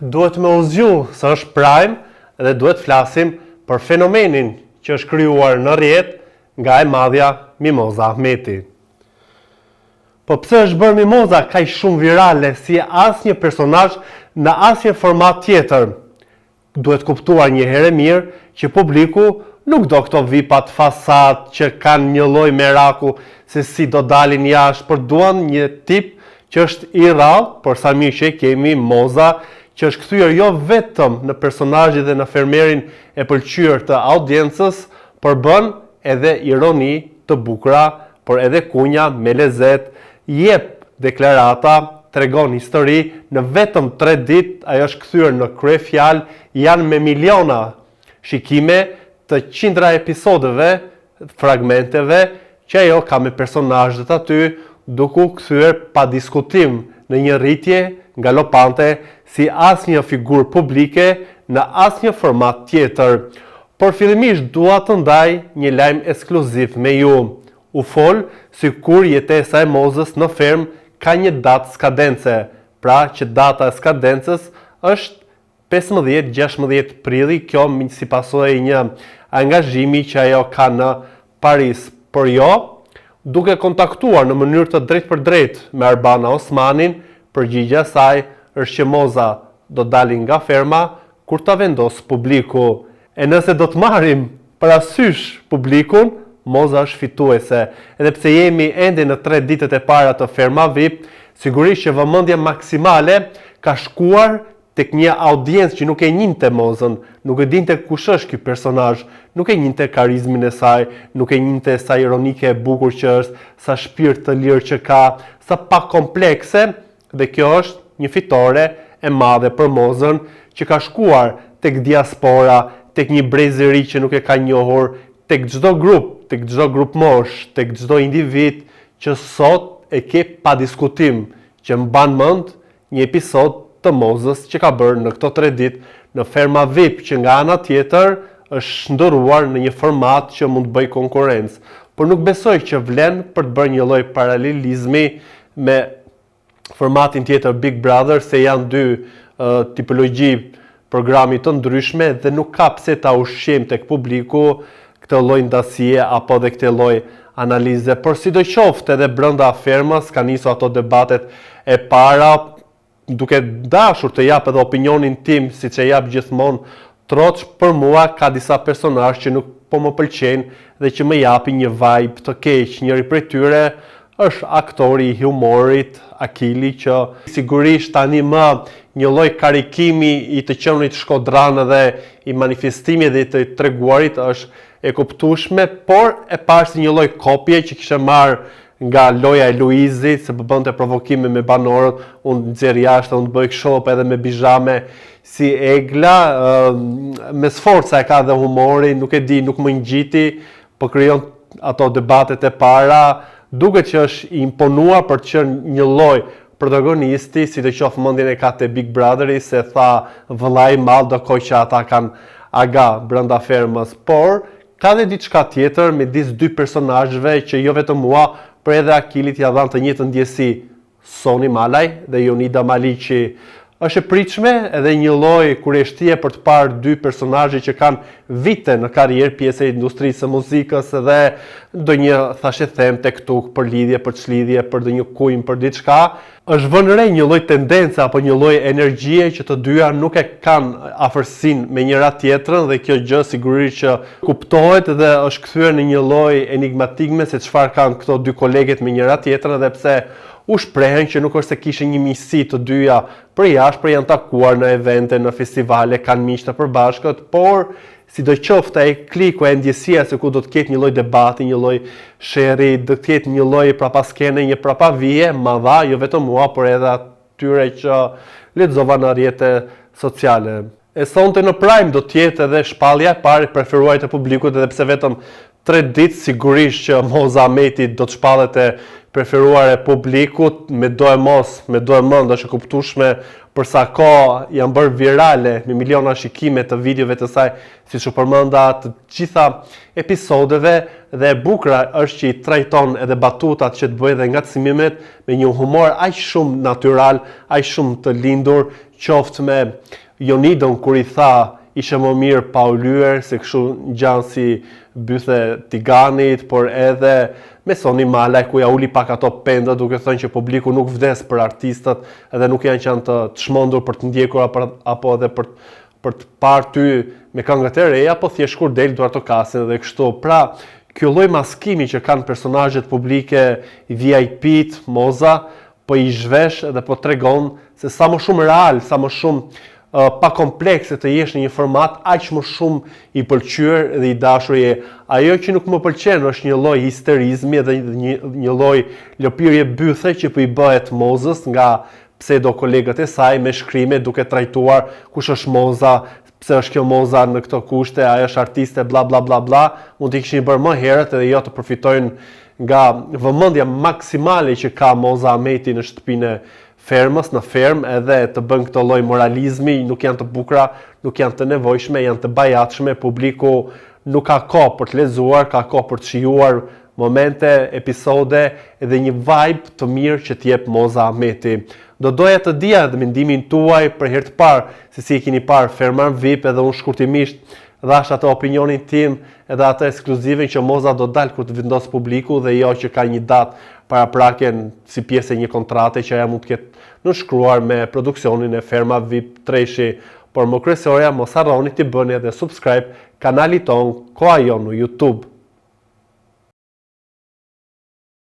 Duhet me u zgju se është Prime dhe duhet flasim për fenomenin që është krijuar në rrjet nga e madhja Mimoza Ahmeti. Po pse është bërë Mimoza kaq shumë virale si asnjë personazh në asnjë format tjetër? Duhet kuptuar një herë mirë që publiku nuk do këto vipat fasad që kanë një lloj meraku se si do dalin jashtë, por duan një tip që është i rrallë, por sa mirë që kemi Moza, që është kthyer jo vetëm në personazhin dhe në fermerin e pëlqyer të audiencës, por bën edhe ironi të bukura, por edhe kunja me lezet, jep deklarata, tregon histori, në vetëm 3 ditë ajo është kthyer në kryefjalë, janë me miliona shikime të qindra episodeve, fragmenteve, që ajo ka me personazhet aty, duke u kthyer pa diskutim në një rritje galopante si asnjë figurë publike në asnjë format tjetër. Por fillimisht dua të ndaj një lajm ekskluziv me ju. U fol si kur jetesa e Mozës në ferm ka një datë skadence, pra që data e skadencës është 15-16 prilli, kjo si pasojë një angazhimi që ajo ka në Paris, por jo, duke kontaktuar në mënyrë të drejtë për drejtë me Arbana Osmanin, përgjigjja saj është që Moza do dalin nga ferma kur ta vendos publiku. E nëse do të marrim parasysh publikun, Moza është fituese. Edhe pse jemi ende në 3 ditët e para të ferma VIP, sigurisht që vëmendja maksimale ka shkuar tek një audiencë që nuk e njinte Mozën, nuk e dinte kush është ky personazh, nuk e njinte karizmin e saj, nuk e njinte sa ironike e bukur që është, sa shpirt të lirë që ka, sa pak komplekse, dhe kjo është një fitore e madhe për Mozën, që ka shkuar tek diaspora, tek një brezëri që nuk e ka njohur, tek çdo grup mosh, tek çdo individ që sot e ke pa diskutim, që mban mend një episod të Mozës që ka bërë në këto 3 ditë në ferma VIP, që nga ana tjetër është ndëruar në një format që mund të bëjë konkurrencë. Por nuk besoj që vlen për të bërë një lloj paralelizmi me formatin tjetër Big Brother, se janë 2 tipologji programi të ndryshme dhe nuk ka pse ta ushqim tek publiku këtë lloj ndasie apo dhe këtë lloj analize. Por sidoqoftë edhe brenda fermës ka nisur ato debatet e para, duke dashur të jap edhe opinionin tim, siç e jap gjithmonë troç, për mua ka disa personazhe që nuk po më pëlqejnë dhe që më japin një vibe të keq. Njëri prej tyre është aktori i humorit Akili, që sigurisht tani më një lloj karikimi i të qenit Shkodran dhe i manifestimit dhe i të treguarit është e kuptueshme, por e parë si një lloj kopje që kishte marrë nga loja e Luizit, se bënte provokime me banorët, unë nxjerr jashtë, unë bëj këshop edhe me bizhame si egla, me sforca e ka dhe humori, nuk e di, nuk më ngjiti, po krijon ato debatet e para, duket që është i imponuar për të qenë një lloj protagonisti, sidoqoftë mendjen e ka te Big Brotheri, se tha vëllai i madh, do kohë që ata kanë aga brenda fermës, por ka dhe diçka tjetër midis 2 personazheve që jo vetëm mua, por edhe Akilit ja dhanë të njëjtën ndjesi, Soni Malaj dhe Jonida Maliqi. Është e pritshme edhe një lloj kurioztie për të parë 2 personazhe që kanë vite në karrierë pjesë e industrisë së muzikës, dhe ndonjë thashë them tek tuk për lidhje, për çlidhje, për ndonjë kujm, për diçka, është vënë re një lloj tendence apo një lloj energjie që të dyja nuk e kanë afërsinë me njëra tjetrën, dhe kjo gjë sigurisht që kuptohet dhe është kthyer në një lloj enigmatike se çfarë kanë këto 2 koleget me njëra tjetrën, edhe pse u shprehen që nuk është se kishin një miqësi të dyja për jashtë, por janë takuar në evente, në festivale, kanë miq të përbashkët, por sidoqoftë ai kliku e ndjesia se ku do të ketë një lloj debati, një lloj sherri, do të ketë një lloj prapaskene, një prapavije, ma dha jo vetëm mua, por edhe atyre që lexova në rrjetet sociale. E sonte në Prime do të jetë edhe shpallja e parë preferuar të publikut, edhe pse vetëm 3 ditë sigurisht që Moza Ahmeti do të shpallet e preferuar e publikut, me do e mos, me do e mend është e kuptueshme përsa ka janë bërë virale me miliona shikime të videove të saj, siç u përmenda të gjitha episodeve, dhe e bukura është që i trajton edhe batutat që të bëjë dhe ngacmimet me një humor aq shumë natyral, aq shumë të lindur, qoftë me Jonidon kur i tha ishe më mirë pa u lyer se kështu ngjan si bythe tiganit, por edhe me Soni Malaj ku ja uli pak ato penda duke thënë që publiku nuk vdes për artistët edhe nuk janë qenë të çmendur për të ndjekur apo edhe për të parë ty me këngët e reja, apo thjesht kur del duart të kasin dhe kështu. Pra, ky lloj maskimi që kanë personazhet publike VIP-t, moza, po i zhvesh dhe po tregon se sa më shumë real, sa më shumë pa komplekse të jesh në një format, aq më shumë i pëlqyer dhe i dashur je. Ajo që nuk më pëlqen është një lloj histerizmi dhe një lloj lopirje bythe që po i bëhet mozës nga pseudo kolegët e saj me shkrime duke trajtuar kush është moza, pse është kjo moza në këto kushte, ajo është artiste, bla bla bla bla. Mund t'i kishin bërë më herët edhe jo të përfitojnë nga vëmendja maksimale që ka Moza Ahmeti në shtëpinë e fermës, në fermë, edhe të bën këto lloj moralizmi, nuk janë të bukura, nuk janë të nevojshme, janë të bajatshme, publiku nuk ka kohë për të lexuar, ka kohë për të shijuar momente, episode edhe një vibe të mirë që t'jep Moza Ahmeti. Do doja të dija edhe mendimin tuaj për herë të parë, se si e keni parë Ferman VIP, edhe unë shkurtimisht dhash atë opinionin tim edhe atë ekskluzive që Moza do dalë kur të vendos publiku dhe jo që ka një datë paraprake si pjesë e një kontrate që ajo mund të ketë nënshkruar me produksionin e Ferma VIP Treshi. Por më kryesorja mos harroni të bëni edhe subscribe kanalit ton Koha Jon në YouTube.